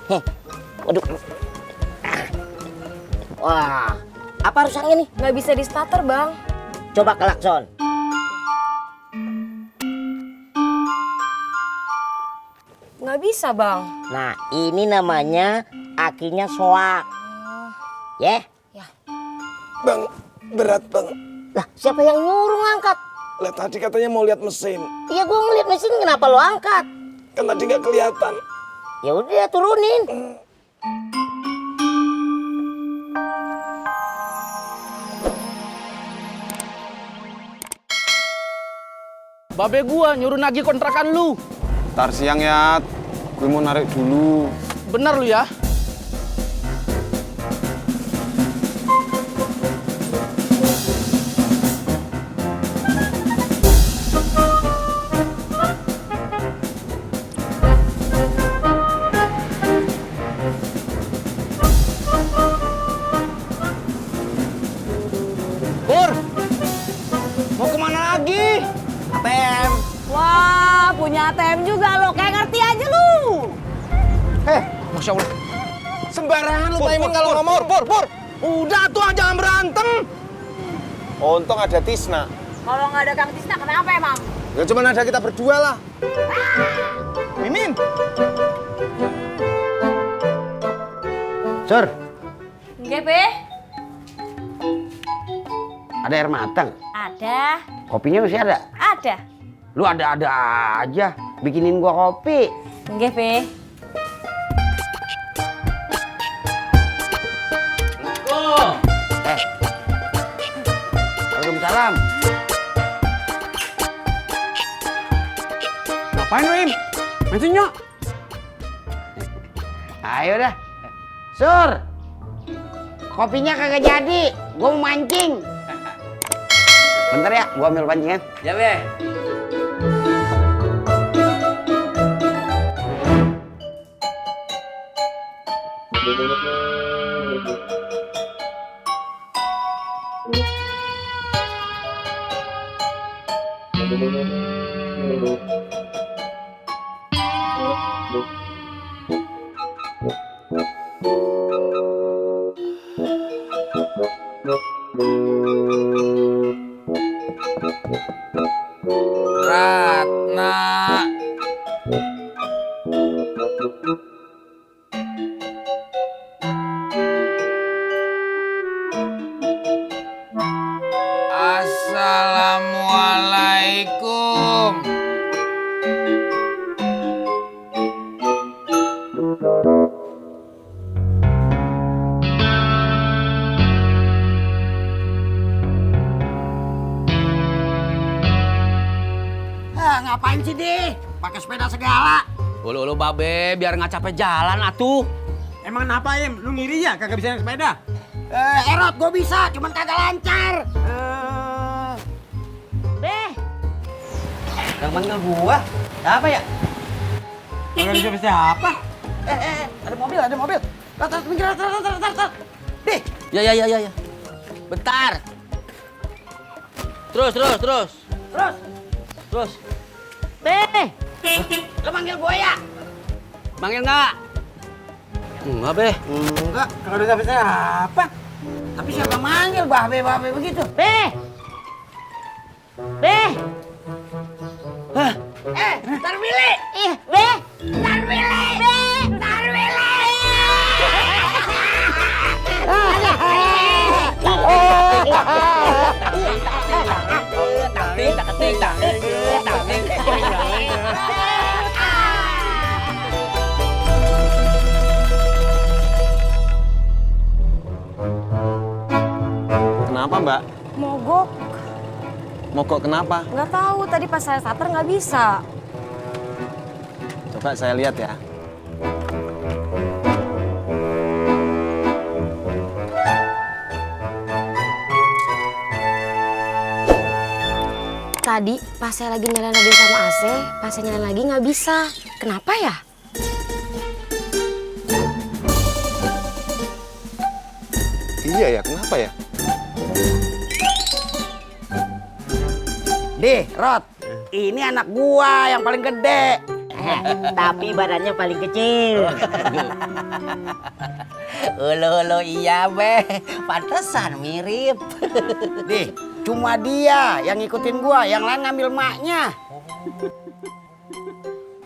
Waduh. Wah, apa rusaknya nih? Nggak bisa di starter, Bang. Coba klakson. Nggak bisa, Bang. Nah, ini namanya akinya soak. Ya? Ya. Bang, berat bang. Lah, siapa yang nyuruh ngangkat? Lah tadi katanya mau lihat mesin. Iya, gua ngeliat mesin, kenapa lo angkat? Kan tadi nggak kelihatan. Ya udah turunin. Babe gua nyuruh nagih kontrakan lu. Ntar siang ya, gue mau narik dulu. Bener lu ya? Pur, mau kemana lagi? ATM. Wah, punya ATM juga lo. Kayak ngerti aja lu. Masya Allah. Sembarangan lu Paimin kalau ngomong. Pur. Udah tuh jangan berantem. Untung ada Tisna. Kalau nggak ada Kang Tisna, kenapa emang? Ya cuma ada kita berdua lah. Mimin. Sur, Nggak, Be? ada air matang. Ada. Kopinya masih ada? Ada. Lu ada-ada aja. Bikinin gua kopi. Nggak, Be? Waalaikumsalam. Ngapain lu, Im? Mancing nyok. Ayo dah. Sur, kopinya kagak jadi. Gua mau mancing. Bentar ya, gua ambil pancingan. Ya, Be. Ratna. Assalamualaikum. Ngapain sih, Di? Pakai sepeda segala. Ulu Babe, biar nggak capek jalan atuh. Emang kenapa, Im? Lu ngiri ya kagak bisa naik sepeda? Erot, gua bisa, cuman kagak lancar. Be. Yang manggil gua? Apa ya? Kagak bisa siapa? Ada mobil. Tar, minggir, tar. Di, Ya. Bentar. Terus. terus. Be. Lu manggil gua ya? Manggil nggak? Enggak, Be. Enggak. Kagak bisa siapa? Tapi siapa manggil babe begitu? Be. Be. Ntar Willy. Be. Ntar Willy. Ntar Willy. Kenapa Mbak? Mogok. Mogok kenapa? Nggak tahu. Tadi pas saya starter nggak bisa. Coba saya lihat ya. Tadi pas saya lagi nyalain radio sama AC, pas saya nyalain lagi nggak bisa. Kenapa ya? Iya ya, kenapa ya? Di, Rod, ini anak gua yang paling gede. Tapi badannya paling kecil. Ulu iya be, pantesan mirip. Nih, cuma dia yang ngikutin gua, yang lain ngambil maknya.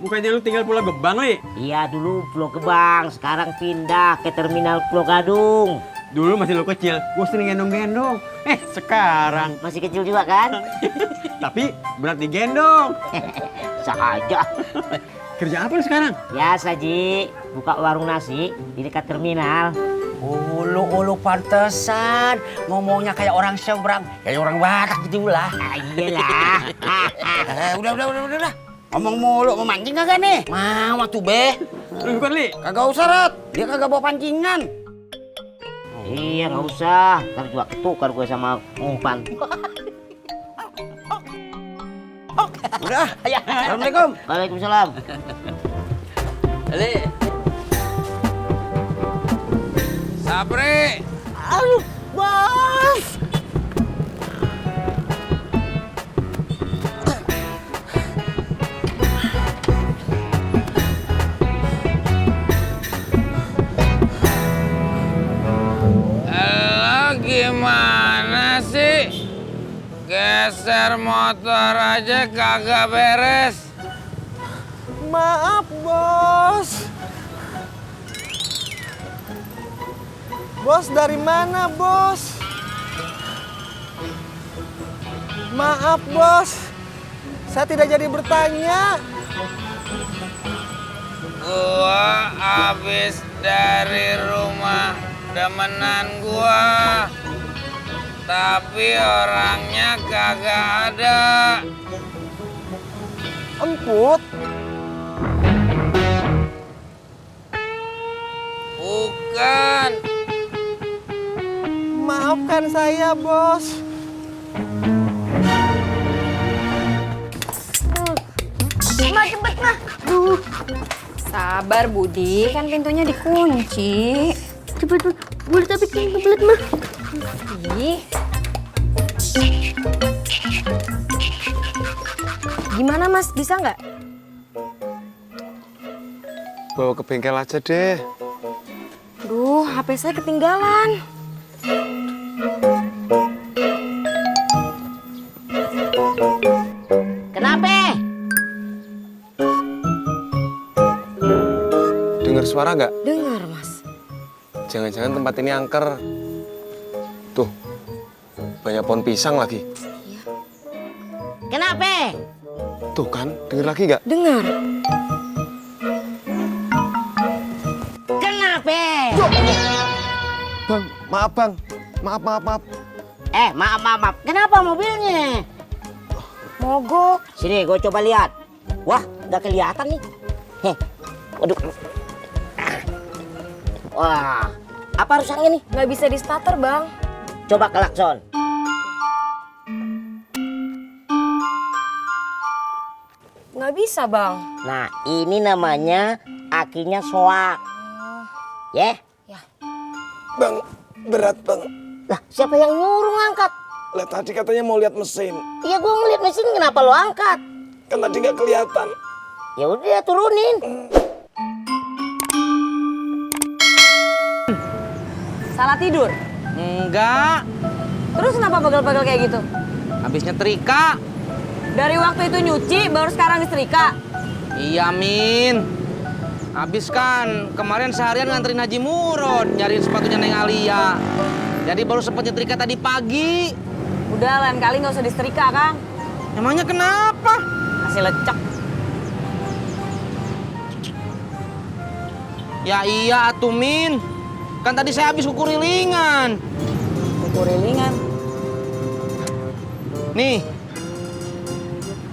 Bukannya lu tinggal Pulau Gebang, Li? Iya dulu Pulau Gebang, sekarang pindah ke terminal Pulau Gadung. Dulu masih lu kecil, gua sering gendong-gendong. Sekarang. Masih kecil juga kan? Tapi berat digendong. Saja. Kerja apa lu sekarang? Biasa Ji, buka warung nasi di dekat terminal. Ulu pantesan ngomongnya kayak orang seberang, kayak orang Batak gitu lah. Iyalah. Udah. Ngomong mulu, mau mancing kagak nih? Mau tuh be. Lu bukan, Li? Kagak usah, Rat. Dia kagak bawa pancingan. Iya nggak usah, ntar juga ketukar gue sama umpan. Udah, ayo. Assalamualaikum. Waalaikumsalam. Ali. Sabri. Aduh, bos. Gimana sih? Geser motor aja kagak beres. Maaf, Bos. Bos dari mana, Bos? Maaf, Bos. Saya tidak jadi bertanya. Gua abis dari rumah demenan gua, tapi orangnya kagak ada. Emput. Bukan. Maafkan saya, Bos. Ma, cepet, Ma. Sabar, Budi. Kan pintunya dikunci. Cepet, boleh tapi kebelet, Ma. Ih. Gimana, Mas? Bisa nggak? Bawa ke bengkel aja deh. Duh, HP saya ketinggalan. Kenapa? Dengar suara nggak? Dengar, Mas. Jangan-jangan tempat ini angker. Tuh, banyak pohon pisang lagi. Kenapa? Tuh kan, denger lagi nggak? Dengar. Kenapa? Bang, maaf bang. Maaf. Maaf. Kenapa mobilnya? Mogok. Sini, gue coba lihat. Wah, nggak kelihatan nih. Heh, waduh. Wah, apa rusaknya nih? Nggak bisa di starter, Bang. Coba klakson. Nggak bisa, Bang. Nah, ini namanya akinya soak. Ya? Bang, berat bang. Lah, siapa yang nyuruh ngangkat? Lah tadi katanya mau lihat mesin. Iya, gue ngeliat mesin, kenapa lo angkat? Kan tadi nggak kelihatan. Ya udah, turunin. Salah tidur? Enggak, Terus kenapa bagel-bagel kayak gitu? habis nyetrika. Dari waktu itu nyuci, baru sekarang disetrika? Iya, Min. Habis kan, kemarin seharian nganterin Haji Murod, nyariin sepatunya Neng Alia. Jadi baru sempet nyetrika tadi pagi. Udah, lain kali nggak usah disetrika, Kang. Emangnya kenapa? Masih lecek. Ya iya atuh, Min. Kan tadi saya habis kukur rilingan. Kukur rilingan. Nih,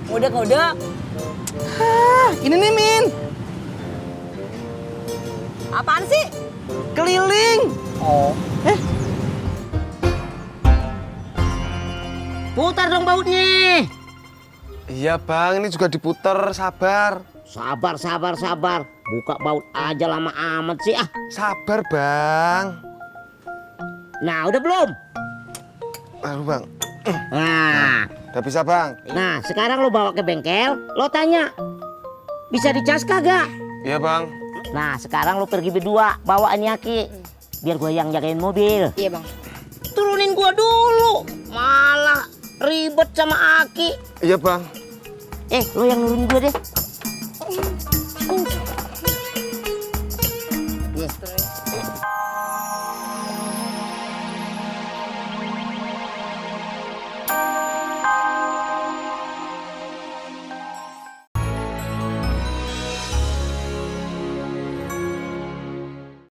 Ngudek-ngudek. ini nih, Min. Apaan sih? Keliling. Oh. Putar dong bautnya. Iya bang, ini juga diputer, sabar. Sabar. Buka baut aja lama amat sih ah. Sabar bang. Nah, udah belum? Aduh bang, Nah, udah bisa bang. sekarang lo bawa ke bengkel, lo tanya. Bisa dicas kagak? Iya bang. Nah sekarang lu pergi berdua bawa ini Aki. Biar gua yang jagain mobil. Iya bang. Turunin gua dulu. Malah ribet sama Aki. Iya bang. Lu yang nurunin gua deh.